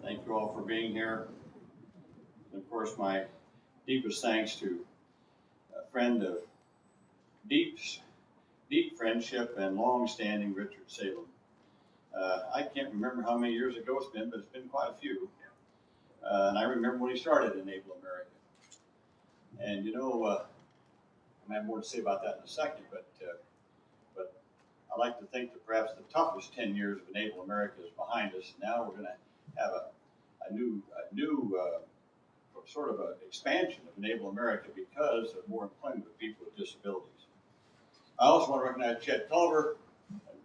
Thank you all for being here. And of course, my deepest thanks to a friend of deep friendship and long-standing Richard Salem. I can't remember how many years ago it's been, but it's been quite a few. And I remember when he started Enable America. And you know, I have more to say about that in a second, but I like to think that perhaps the toughest 10 years of Enable America is behind us. Now we're going to have a new sort of an expansion of Enable America because of more employment of people with disabilities. I also want to recognize Chet Culver,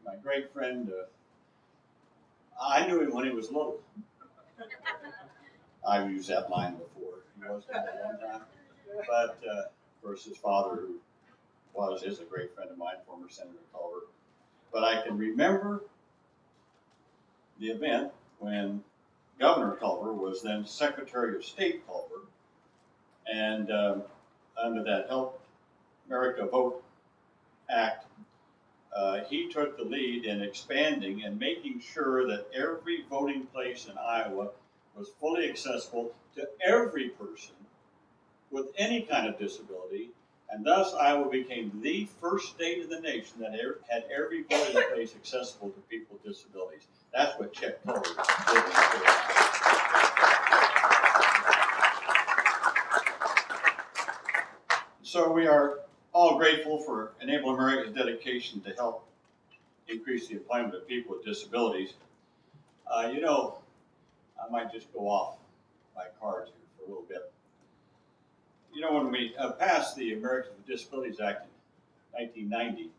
my great friend. I knew him when he was little. I've used that line before. He was at one time. But of course, his father, who is a great friend of mine, former Senator Culver. But I can remember the event when Governor Culver was then Secretary of State Culver, and under that Help America Vote Act, he took the lead in expanding and making sure that every voting place in Iowa was fully accessible to every person with any kind of disability, and thus Iowa became the first state in the nation that had every voting place accessible to people with disabilities. That's what Chet Culver did. So we are all grateful for Enable America's dedication to help increase the employment of people with disabilities. You know, I might just go off my cards here for a little bit. You know, when we passed the Americans with Disabilities Act in 1990,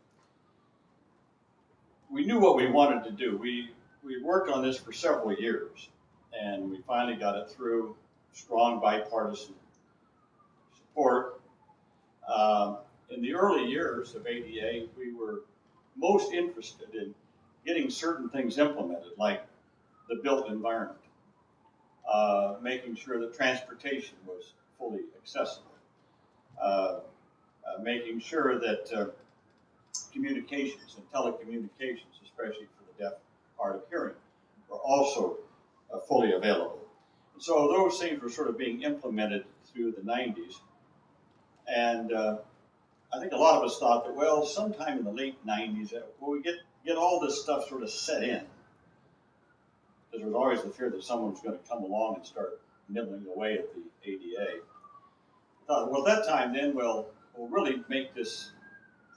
we knew what we wanted to do. We worked on this for several years, and we finally got it through. Strong bipartisan support. In the early years of ADA, we were most interested in getting certain things implemented, like the built environment, making sure that transportation was fully accessible, making sure that communications and telecommunications, especially for the deaf, hard of hearing, were also fully available. And so those things were sort of being implemented through the 90s. And I think a lot of us thought that, well, sometime in the late 90s, will we get all this stuff sort of set in? Because there was always the fear that someone was going to come along and start nibbling away at the ADA. I thought, well, at that time, then we'll really make this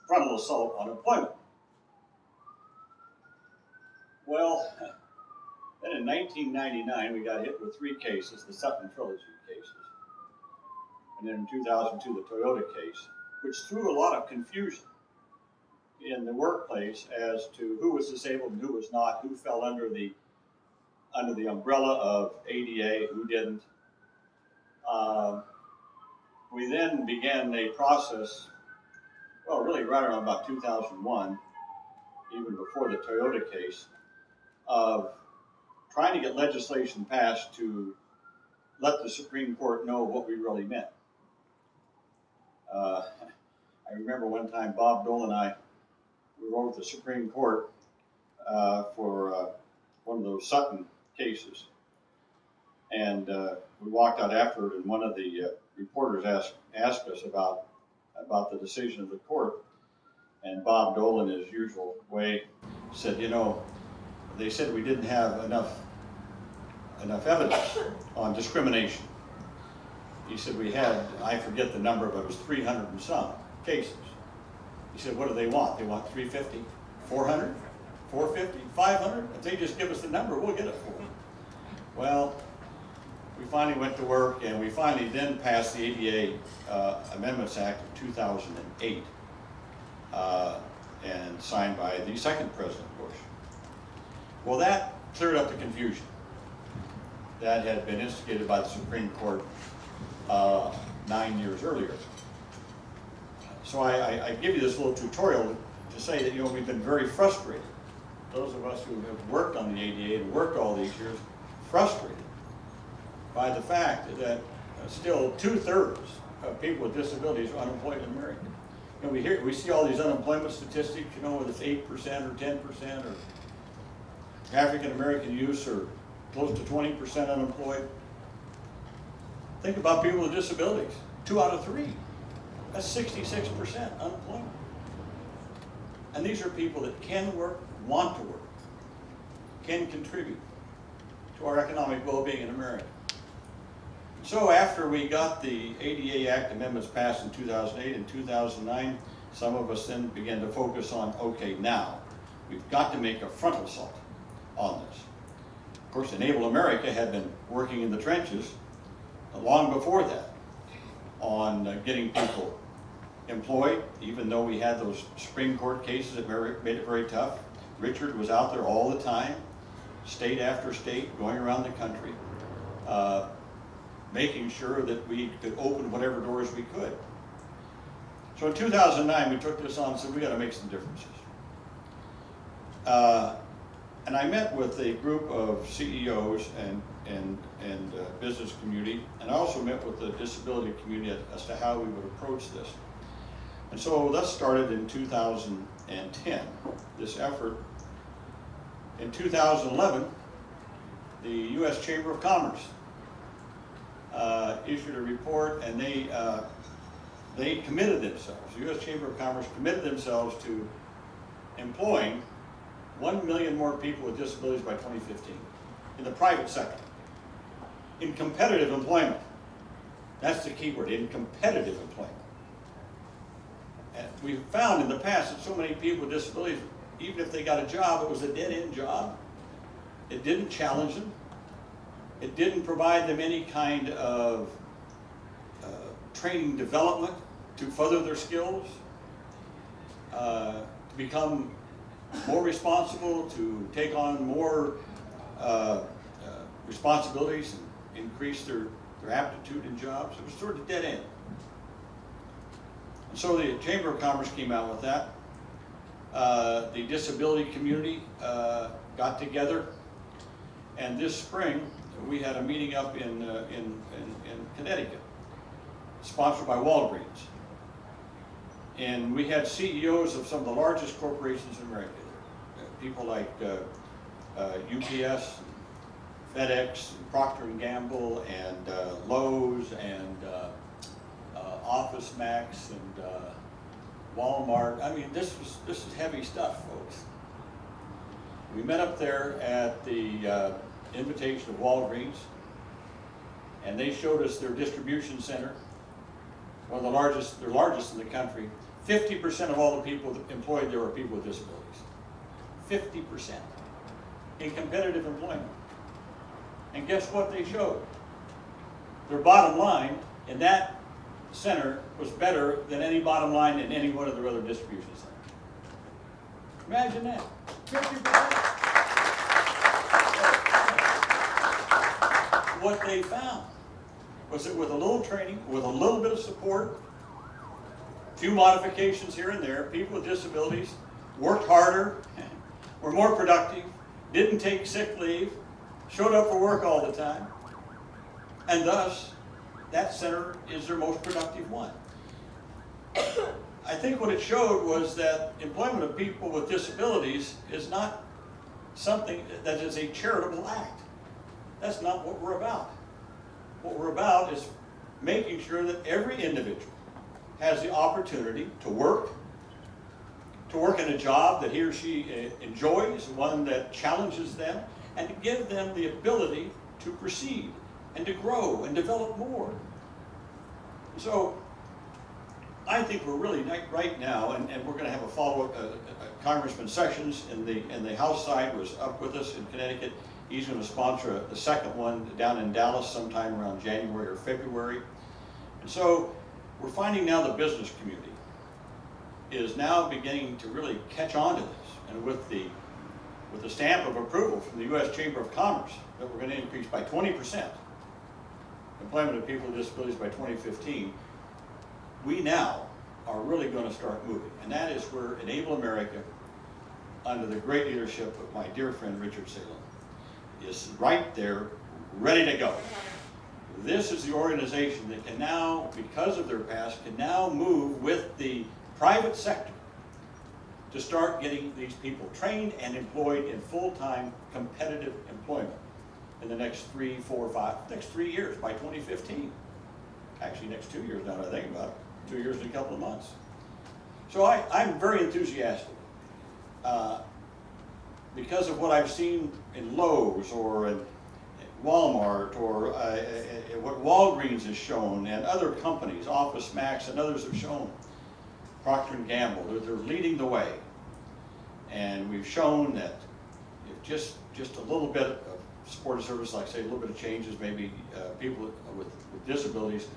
frontal assault on employment. Well, then in 1999, we got hit with 3 cases, the Sutton Trilogy cases. And then in 2002, the Toyota case, which threw a lot of confusion in the workplace as to who was disabled and who was not, who fell under the umbrella of ADA, who didn't. We then began a process, well, really right around about 2001, even before the Toyota case, of trying to get legislation passed to let the Supreme Court know what we really meant. I remember one time Bob Dole and I, we were over at the Supreme Court for one of those Sutton cases. And we walked out afterward, and one of the reporters asked us about the decision of the court. And Bob Dole, in his usual way, said, you know, they said we didn't have enough evidence on discrimination. He said we had, I forget the number, but it was 300 and some cases. He said, what do they want? They want 350, 400, 450, 500? If they just give us the number, we'll get it for them. Well, we finally went to work, and we finally then passed the ADA Amendments Act of 2008, and signed by the second President Bush. Well, that cleared up the confusion that had been instigated by the Supreme Court 9 years earlier. So I give you this little tutorial to say that, you know, we've been very frustrated. Those of us who have worked on the ADA and worked all these years, frustrated by the fact that still 2/3 of people with disabilities are unemployed in America. You know, we see all these unemployment statistics, you know, whether it's 8% or 10%, or African American youth are close to 20% unemployed. Think about people with disabilities, 2 out of 3. That's 66% unemployment. And these are people that can work, want to work, can contribute to our economic well-being in America. So after we got the ADA Act amendments passed in 2008 and 2009, some of us then began to focus on, okay, now we've got to make a frontal assault on this. Of course, Enable America had been working in the trenches long before that on getting people employed, even though we had those Supreme Court cases that made it very tough. Richard was out there all the time, state after state, going around the country, making sure that we could open whatever doors we could. So in 2009, we took this on and said, we got to make some differences. And I met with a group of CEOs and business community, and I also met with the disability community as to how we would approach this. And so that started in 2010, this effort. In 2011, the U.S. Chamber of Commerce issued a report, and they committed themselves, the U.S. Chamber of Commerce committed themselves to employing 1 million more people with disabilities by 2015 in the private sector, in competitive employment. That's the key word, in competitive employment. And we've found in the past that so many people with disabilities, even if they got a job, it was a dead-end job. It didn't challenge them. It didn't provide them any kind of training development to further their skills, to become more responsible, to take on more responsibilities and increase their aptitude in jobs. It was sort of dead end. And so the Chamber of Commerce came out with that. The disability community got together, and this spring we had a meeting up in Connecticut, sponsored by Walgreens. And we had CEOs of some of the largest corporations in America there. People like UPS, FedEx, and Procter & Gamble, and Lowe's, and Office Max, and Walmart. I mean, this is heavy stuff, folks. We met up there at the invitation of Walgreens, and they showed us their distribution center, one of the largest, their largest in the country. 50% of all the people employed there are people with disabilities. 50% in competitive employment. And guess what they showed? Their bottom line in that center was better than any bottom line in any one of their other distribution centers. Imagine that. 50%. What they found was that with a little training, with a little bit of support, a few modifications here and there, people with disabilities worked harder, were more productive, didn't take sick leave, showed up for work all the time, and thus that center is their most productive one. I think what it showed was that employment of people with disabilities is not something that is a charitable act. That's not what we're about. What we're about is making sure that every individual has the opportunity to work in a job that he or she enjoys, one that challenges them, and to give them the ability to proceed and to grow and develop more. So I think we're really right now, and we're going to have a follow-up. Congressman Sessions in the House side was up with us in Connecticut. He's going to sponsor the second one down in Dallas sometime around January or February. And so we're finding now the business community is now beginning to really catch on to this. And with the stamp of approval from the U.S. Chamber of Commerce that we're going to increase by 20% employment of people with disabilities by 2015, we now are really going to start moving. And that is where Enable America, under the great leadership of my dear friend Richard Salem, is right there, ready to go. This is the organization that can now, because of their past, can now move with the private sector to start getting these people trained and employed in full-time competitive employment. in the next 3, 4, 5, next 3 years by 2015. Actually, next 2 years now that I think about it, 2 years and a couple of months. So I'm very enthusiastic because of what I've seen in Lowe's or in Walmart or what Walgreens has shown and other companies, Office Max and others have shown. Procter & Gamble, they're leading the way. And we've shown that if just a little bit of supportive service, like say a little bit of changes, maybe people with disabilities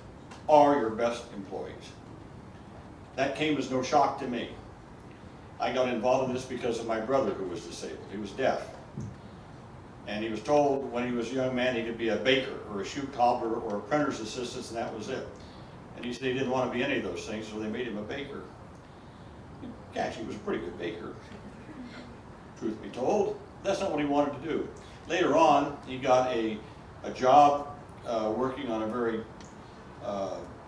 are your best employees. That came as no shock to me. I got involved in this because of my brother who was disabled. He was deaf. And he was told when he was a young man he could be a baker or a shoe cobbler or a printer's assistant, and that was it. And he said he didn't want to be any of those things, so they made him a baker. Actually, he was a pretty good baker, truth be told. That's not what he wanted to do. Later on, he got a job working on a very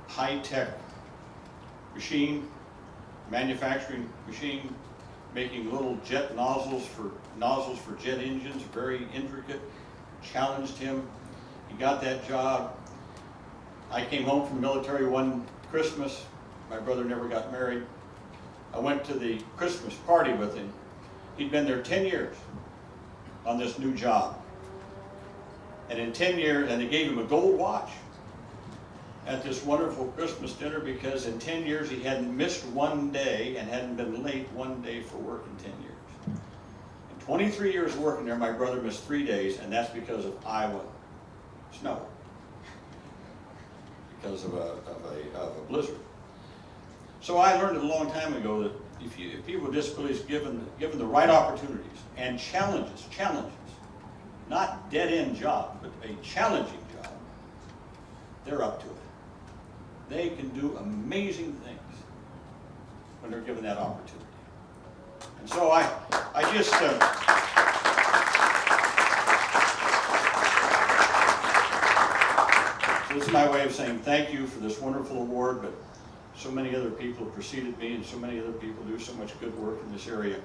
high-tech machine, manufacturing machine, making little jet nozzles for jet engines, very intricate. Challenged him. He got that job. I came home from the military one Christmas. My brother never got married. I went to the Christmas party with him. He'd been there 10 years on this new job. And in 10 years, and they gave him a gold watch at this wonderful Christmas dinner because in 10 years he hadn't missed one day and hadn't been late one day for work in 10 years. In 23 years working there, my brother missed 3 days, and that's because of Iowa snow, because of a blizzard. So I learned a long time ago that if people with disabilities given the right opportunities and challenges, not dead-end jobs, but a challenging job, they're up to it. They can do amazing things when they're given that opportunity. And so I just so this is my way of saying thank you for this wonderful award, but so many other people have preceded me and so many other people do so much good work in this area.